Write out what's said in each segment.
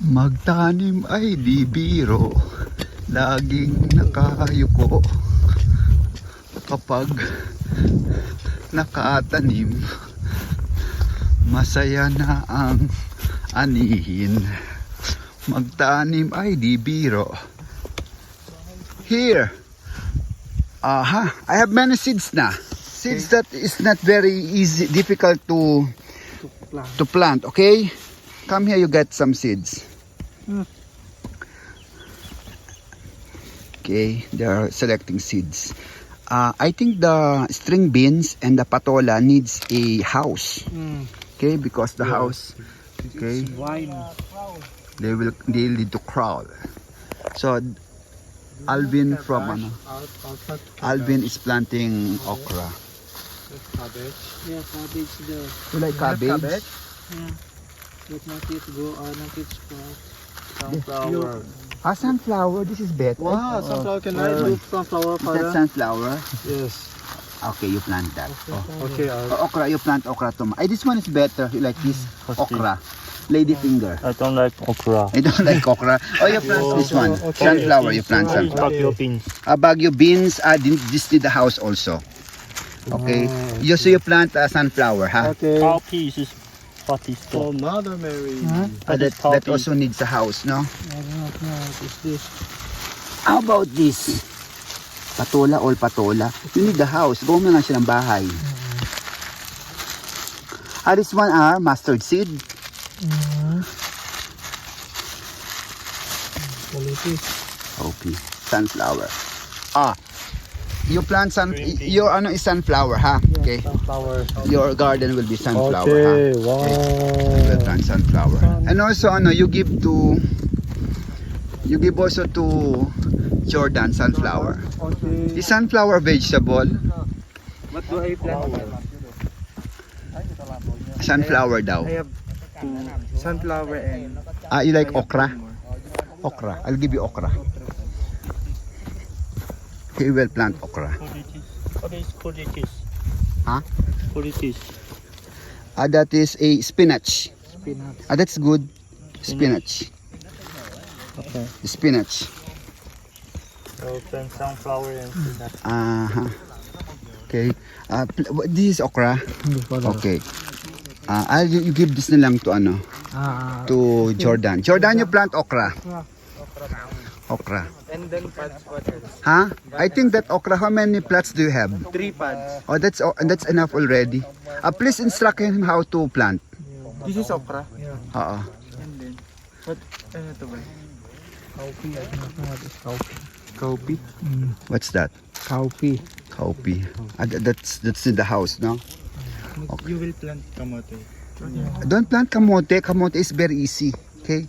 Magtanim ay di biro, laging nakayuko kapag nakatanim. Masaya na ang anihin. Magtanim ay di biro. Here, I have many seeds na. Seeds that is not very easy, difficult to plant. Okay, come here, you get some seeds. Okay, they are selecting seeds. I think the string beans and the patola needs a house. Okay, because the house, okay, they need to crawl. So Alvin from Alvin is planting okra. Cabbage. Yeah, cabbage there. You like cabbage? Yeah. But not yet go, not yet sprout. Sunflower. Sunflower. This is better. Wow, sunflower. Can I do sunflower Is for that that? sunflower? Yes. Okay, you plant that. Okay. Okra, you plant okra too. This one is better. You like this okra. Lady finger. I don't like okra. I don't like okra. Oh, you plant this one. okay. Sunflower, you plant sunflower. Baguio beans. Baguio beans, this need the house also. Okay. So you plant sunflower, ha? Okay. Cowpeas is what is For that? Mother Mary. That also needs a house, no? I don't know what is this. How about this? Patola, all patola. You need the house. Gawa mo nga siya ng bahay. This one are mustard seed. Quality. Okay. Sunflower. You plant your ano is sunflower, ha? Okay. Sunflower. Your garden will be sunflower, Okay, ha? wow. You will plant sunflower. And also you give also to Jordan sunflower. Okay. Is sunflower vegetable? What do I plant? Sunflower daw. I have two sunflower and You like okra? Okra. I'll give you okra. He will plant okra. What is kulitis? Huh? Kulitis. That is a spinach. spinach. That's good. Spinach. Okay. Spinach. So plant sunflower and spinach. Okay. This is okra. Okay. You give this na lang to to Jordan. Jordan, you plant okra. Okra. And then pads what else? Huh? I think that okra, how many plants do you have? 3 pads. Oh, that's enough already. Please instruct him how to plant. This is okra. Oo. And then what ito ba? Cowpea. I don't know what is cowpea. Cowpea? What's that? Cowpea. Cowpea. That's in the house, no? Okay. You will plant kamote. Don't plant kamote. Kamote is very easy. Okay?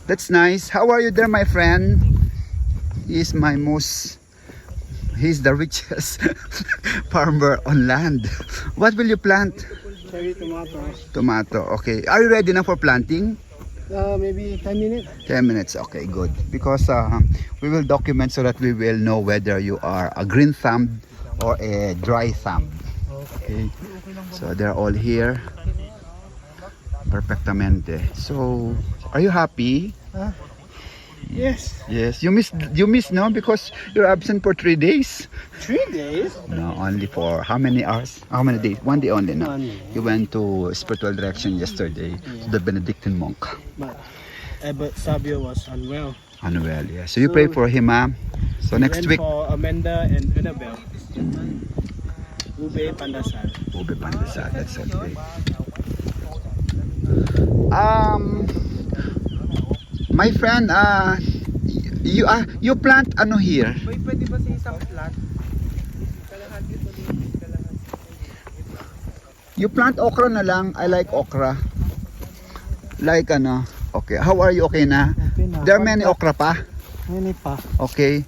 That's nice. How are you there, my friend? He's the richest farmer on land. What will you plant? Cherry tomatoes. Tomato. Okay. Are you ready now for planting? Maybe 10 minutes. 10 minutes. Okay, good. Because we will document so that we will know whether you are a green thumb or a dry thumb. Okay. So they're all here. Perfectamente. So, are you happy? Yes. Yes. You missed, no? Because you're absent for 3 days. 3 days? No, only for how many hours? How many days? 1 day only, no? 1 day. You went to spiritual direction yesterday to the Benedictine monk. But Sabio was unwell. Well, yeah. So you pray for him, ha? So next week, For Amanda and Annabelle. Ube Pandasal. Ube Pandesal. That's okay. My friend, you plant here? Pwede ba sa isang plant? You plant okra na lang. I like okra. Like Okay. How are you? Okay na? Okay na. There are many okra pa? Many pa. Okay.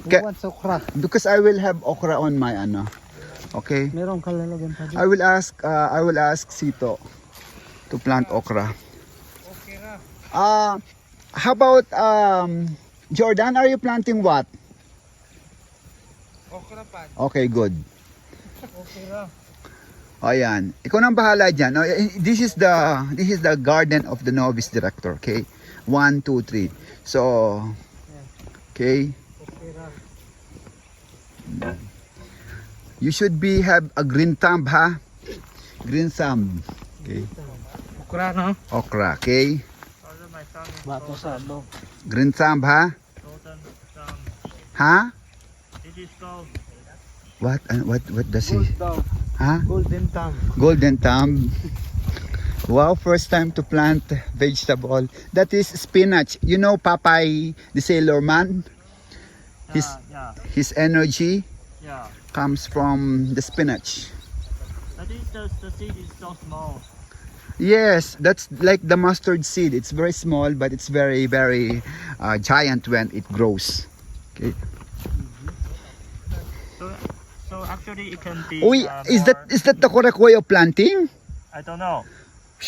Who wants okra? Because I will have okra on my Okay. Meron ka lalagyan pa dyan. I will ask Sito to plant okra. How about Jordan, are you planting what? Okra pa. Okay, good. Okra. O yan. Ikaw nang bahala dyan. O, this is the garden of the novice director. Okay? 1, 2, 3. So, okay. You should have a green thumb, ha? Green thumb. Okay. Okra, no? Okra, okay? Also, my son is Bato sa no. Green thumb, ha? golden thumb. Ha? It is called What does he? Ha? Golden thumb. Golden thumb. Wow, first time to plant vegetable. That is spinach. You know Popeye the Sailor Man? yeah, His energy yeah. comes from the spinach. I think the seed is so small. Yes, that's like the mustard seed. It's very small, but it's very, very giant when it grows. Okay. So actually it can be. Uy, is that the correct way of planting? I don't know.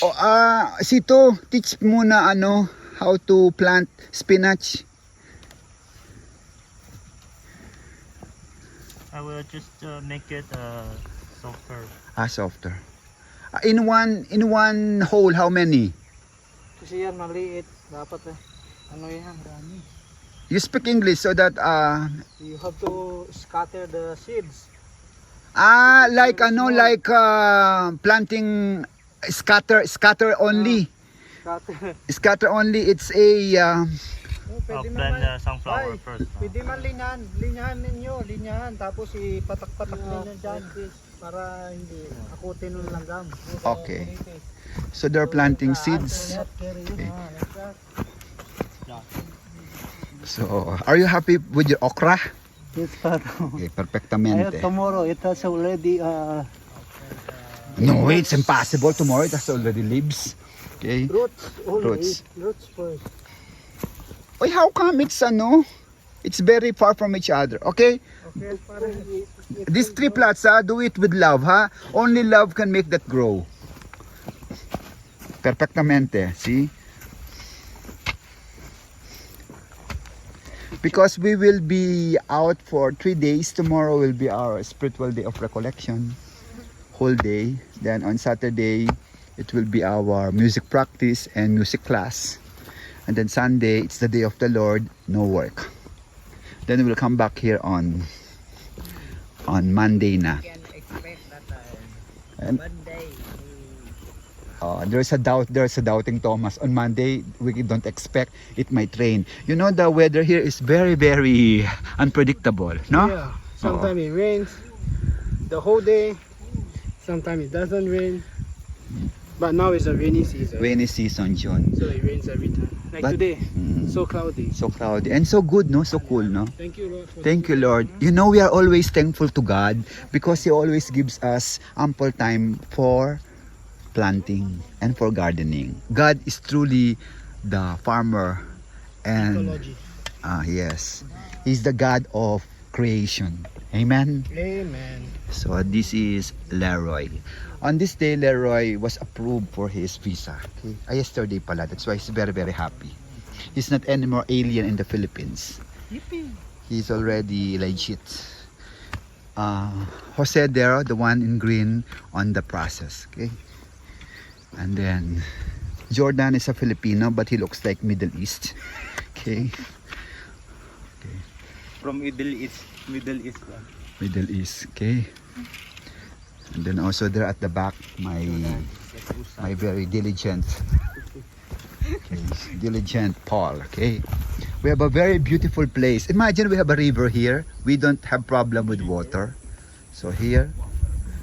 Oh, Sito, teach muna how to plant spinach. I will just make it softer. Softer. In one hole, how many? Kasi yan maliit. Dapat ano yan? You speak English so that You have to scatter the seeds. like planting scatter only. Scatter. Scatter only. It's a I'll plant sunflower first. Pwede man linyahan ninyo, linyahan. Tapos ipatak-patak ninyo dyan. Para hindi akutin ng langgam. okay. So they're planting seeds. Okay. So, are you happy with your okra? Yes, Pato. Okay, perfectamente. Tomorrow it has already No, it's impossible. Tomorrow it has already leaves. Okay. roots only. Roots. Roots first. Wait, how come it's very far from each other? Okay. Okay, para These 3 plots, do it with love, ha? Only love can make that grow. Perfectamente, see? Because we will be out for 3 days. Tomorrow will be our spiritual day of recollection. Whole day. Then on Saturday, it will be our music practice and music class. And then Sunday, it's the day of the Lord, no work. Then we'll come back here on Monday na. Can expect that And Monday there's a doubting Thomas. On Monday, we don't expect it might rain. You know, the weather here is very, very unpredictable, no? Yeah. Sometimes it rains the whole day. Sometimes it doesn't rain. But now it's a rainy season. Rainy season, June. So it rains every time. Like But- today. Mm, So cloudy. so cloudy and so good, no? So cool, no? Thank you, Lord. For Thank you, Lord. You know, we are always thankful to God because He always gives us ample time for planting and for gardening. God is truly the farmer and ecology. yes, He's the God of creation. Amen. Amen. So this is Leroy. On this day, Leroy was approved for his visa. Okay? Yesterday pala. That's why he's very, very happy. He's not anymore alien in the Philippines. He's already legit. Jose there, the one in green, on the process. Okay. And then Jordan is a Filipino, but he looks like Middle East. Okay. From Middle East lang. Middle East. Okay. And then also there at the back, my very diligent Paul. Okay. We have a very beautiful place. Imagine we have a river here. We don't have problem with water. So here,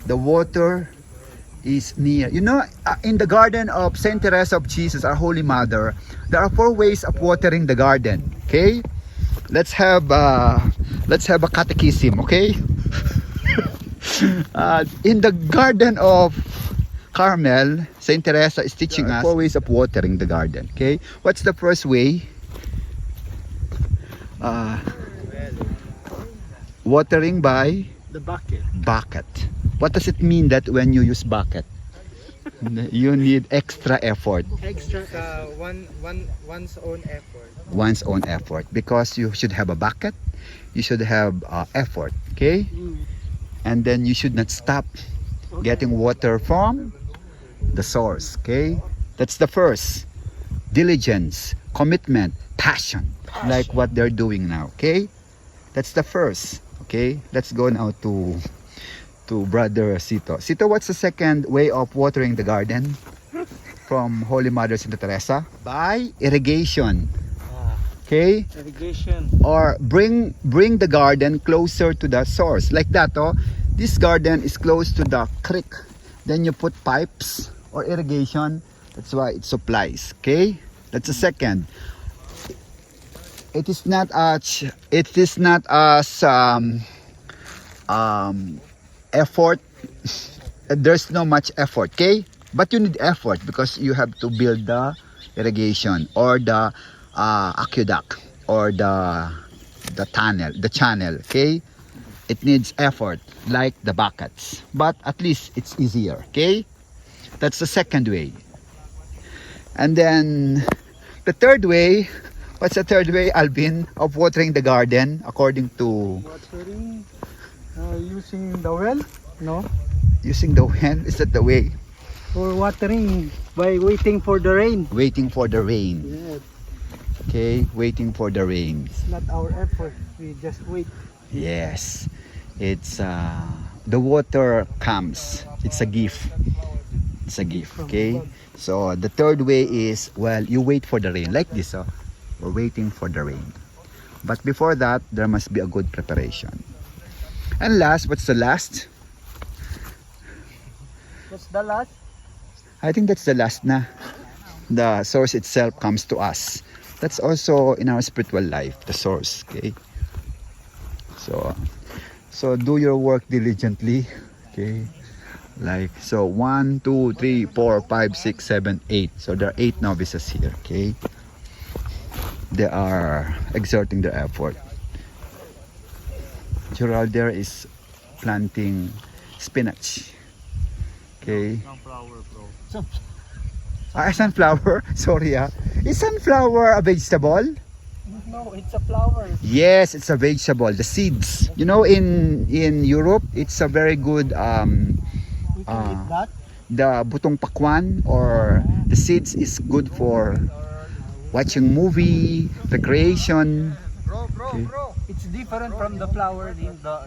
the water is near. You know, in the garden of Saint Teresa of Jesus, our Holy Mother, there are 4 ways of watering the garden. Okay. Let's have a catechism. Okay. In the garden of Carmel, Saint Teresa is teaching us 4 ways of watering the garden. Okay, what's the first way? Watering by The bucket. bucket. What does it mean that when you use bucket, you need extra effort, Extra one's own effort. one's own effort, because you should have a bucket, you should have effort. Okay, and then you should not stop getting water from the source. Okay, that's the first. Diligence, commitment, passion, like what they're doing now. Okay, that's the first. Okay, let's go now to Brother Sito. Sito, what's the second way of watering the garden from Holy Mother Santa Teresa? By irrigation. Okay, Irrigation. or bring the garden closer to the source, like that. Oh, this garden is close to the creek. Then you put pipes or irrigation. That's why it supplies. Okay, that's the second. It is not as effort. There's no much effort. Okay, but you need effort because you have to build the irrigation or the aqueduct or the channel. Okay, it needs effort like the buckets, but at least it's easier. Okay, that's the second way. And then the third way, what's the third way, Alvin, of watering the garden according to Watering, using the well, no? using the well? Is that the way? Or watering by waiting for the rain. Waiting for the rain. Yeah, Okay, waiting for the rain. it's not our effort. We just wait. Yes, it's the water comes. It's a gift. It's a gift. Okay. So the third way is, well, you wait for the rain like this. Oh, we're waiting for the rain. But before that, there must be a good preparation. And last, what's the last? What's the last? I think that's the last na. The source itself comes to us. That's also in our spiritual life, the source. Okay. So do your work diligently. Okay. Like so, 1, 2, 3, 4, 5, 6, 7, 8. So there are 8 novices here. Okay. They are exerting their effort. Gerald there is planting spinach. Okay. Sunflower, bro. Sunflower. Sorry. Is sunflower a vegetable? No, it's a flower. Yes, it's a vegetable. The seeds. You know, in Europe, it's a very good We can eat that. the butong pakwan or the seeds is good for watching movie, recreation. Okay. It's different from the flower in the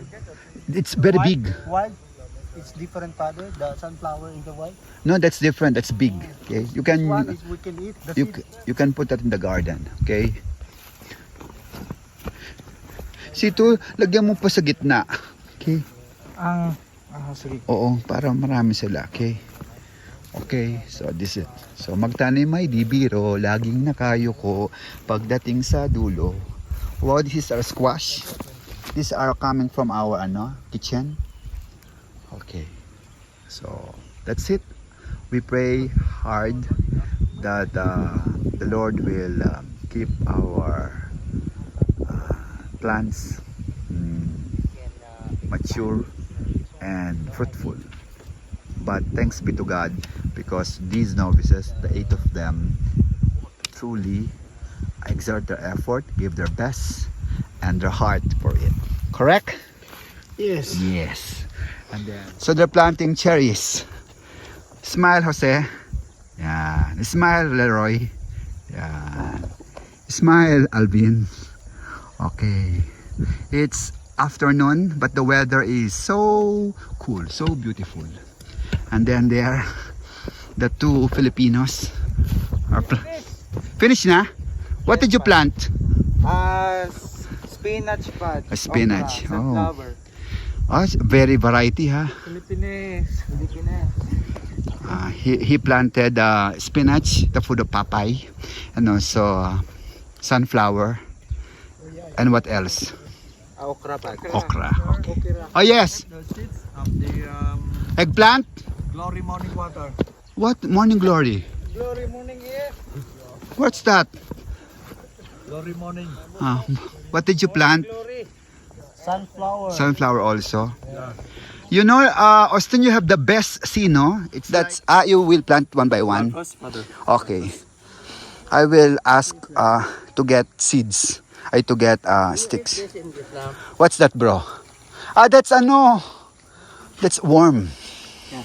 It's very big. wild. It's different father. The sunflower in the wild. No, that's different. That's big. Okay, you This one can is we can eat the you seed. you can put that in the garden. Okay. Sito, lagyan mo pa sa gitna. Okay. Sige. Oo, para marami sila. Okay. Okay, so this is it. So magtanim ay di biro, laging nakayo ko pagdating sa dulo. Wow, this is our squash. These are coming from our kitchen. Okay. So that's it. We pray hard that the Lord will keep our plants mature and fruitful. But thanks be to God because these novices, the 8 of them, truly exert their effort, give their best and their heart for it. Correct? Yes. Yes. And then, so they're planting cherries. Smile, Jose. Yeah. Smile, Leroy. Yeah. Smile, Alvin. Okay. It's afternoon, but the weather is so cool, so beautiful. And then there, the 2 Filipinos are finished na? What did you plant? Spinach pot. A spinach. Okra, Oh. sunflower. Oh, it's very variety, ha? Philippines. He planted spinach, the food of Papay, and also sunflower. And what else? Okra pot. Okra. Okay. Oh yes, The seeds of the eggplant. Glory Morning Water. What morning glory? Glory morning here. What's that? Glory Morning. What did you plant? Glory. Sunflower. Sunflower also. Yeah. You know, Austin, you have the best seed, no? It's that's you will plant one by one. Father. Okay. I will ask to get seeds. To get sticks. What's that, bro? That's that's worm. Yeah.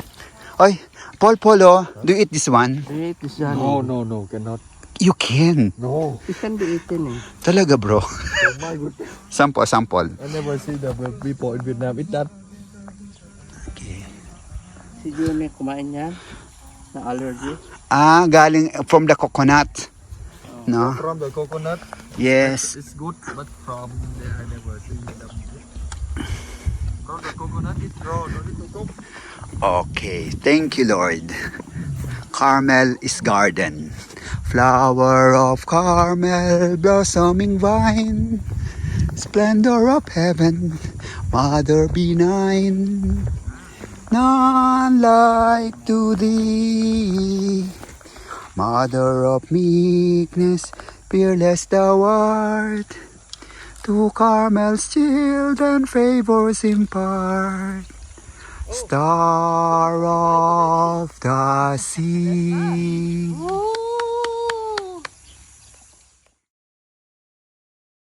Oy, Polo, do you eat this one? Eat this one. No, cannot. You can. No. It can be eaten eh. Talaga, bro. Oh my god. Sample. I never see the people in Vietnam eat that. Okay. Si June kumain yan. Na allergy. Galing from the coconut. No? From the coconut, Yes. it's good, but from there I never see them. From the coconut, it's raw, no need to cook. Okay. Thank you, Lord. Carmel is garden. Flower of Carmel, blossoming vine. Splendor of heaven, mother benign. None like to thee. Mother of meekness, peerless thou art. To Carmel's children favors impart. Star of the sea.